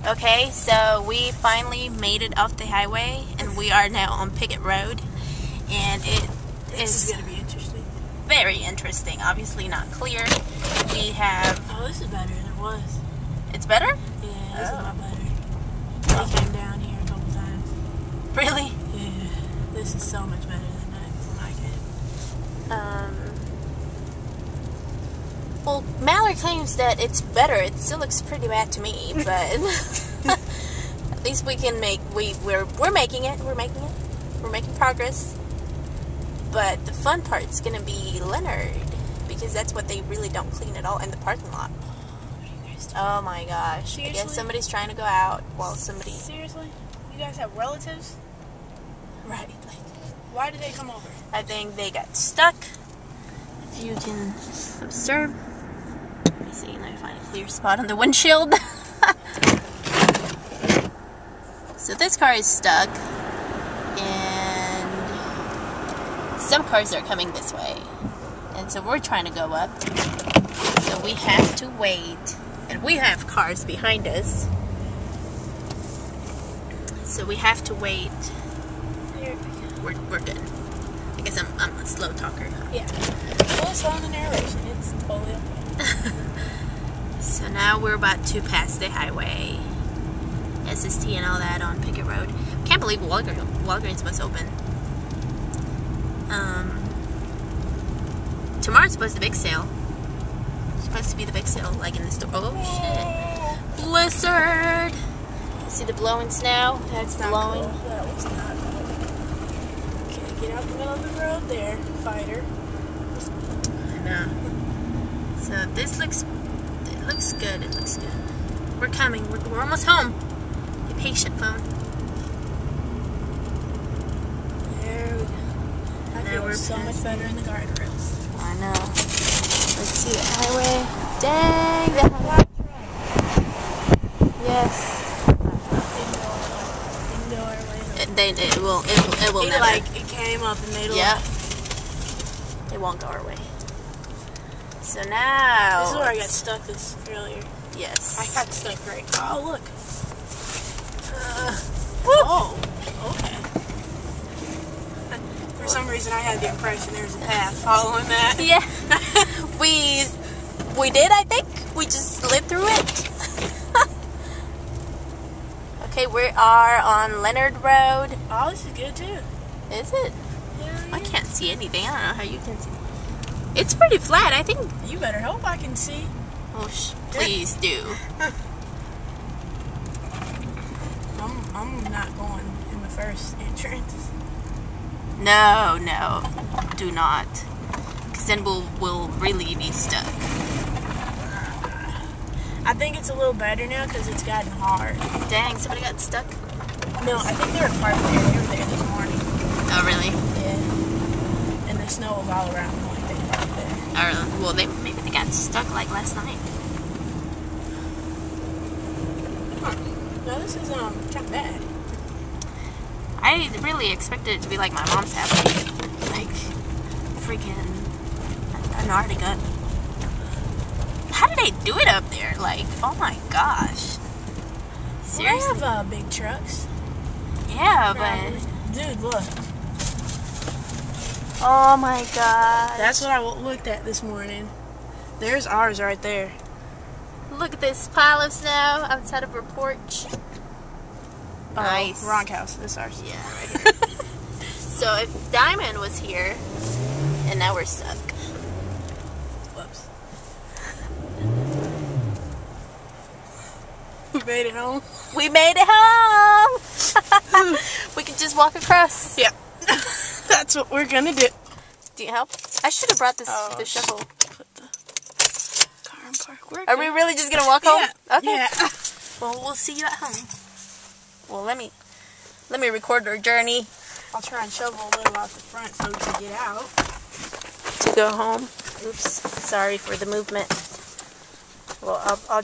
Okay, so we finally made it off the highway, and we are now on Pickett Road, and This is going to be interesting. Very interesting. Obviously not clear. We have... Oh, this is better than it was. It's better? Yeah, this is a lot better. They came down here a couple times. Really? Yeah, this is so much better than that when I came. Well, Mallory claims that it's better. It still looks pretty bad to me, but at least we can make we're making it. We're making progress. But the fun part's gonna be Leonard, because that's what they really don't clean at all in the parking lot. Oh my gosh! Seriously? I guess somebody's trying to go out while somebody. Seriously? You guys have relatives? Right. Why did they come over? I think they got stuck. If you can observe. Let me see. Let me find a clear spot on the windshield. So this car is stuck, and some cars are coming this way, and so we're trying to go up. So we have to wait, and we have cars behind us. So we have to wait. We're good. I guess I'm a slow talker. Yeah. Well, it's on the narration. It's totally okay. So now we're about to pass the highway, SST and all that on Pickett Road. Can't believe Walgreens was open. Tomorrow's supposed to be the big sale. It's supposed to be the big sale, like in the store. Oh shit! Blizzard! You see the blowing snow? That's blowing. Cool. That was not cool. Okay, get out the middle of the road there, fighter. I know. So this looks good. It looks good. We're coming. We're almost home. Be patient, phone. There we go. I feel we're so much better in the guardrails. I know. Let's see the highway. Dang, the highway. Yes. It will never. Like it came up and they yeah. It won't go our way. So now. This is where I got stuck this earlier. Yes. I got stuck right. Oh look. Oh. Okay. For some reason, I had the impression there was a path following that. Yeah. we did. I think we just slid through it. Okay, we are on Leonard Road. Oh, this is good too. Is it? Yeah. I can't see anything. I don't know how you can see. It's pretty flat. I think. You better hope I can see. Oh, please do. I'm not going in the first entrance. No, do not. Because then we'll really be stuck. I think it's a little better now because it's gotten hard. Dang, somebody got stuck? No, I think they were parked there. They were there this morning. Oh, really? Yeah. And the snow was all around them like they parked there. Oh, really? Well, maybe they got stuck like last night. Huh. No, this is not bad. I really expected it to be like my mom's house. Like freaking Antarctica. How did they do it up there? Like, oh my gosh. Seriously? They have big trucks. Yeah, Probably. but... Dude, look. Oh my gosh. That's what I looked at this morning. There's ours right there. Look at this pile of snow outside of her porch. Nice. Wrong house. This is ours. Yeah, right here. So if Diamond was here, and now we're stuck. Whoops. We made it home. We made it home! We can just walk across. Yep. That's what we're gonna do. Do you help? I should have brought this the shovel. Put the car in park. Are we really just gonna walk home? Yeah. Okay. Yeah. Well, we'll see you at home. Well, let me record our journey I'll try and shovel a little out the front so we can get out. to go home. Oops. Sorry for the movement. Well, I'll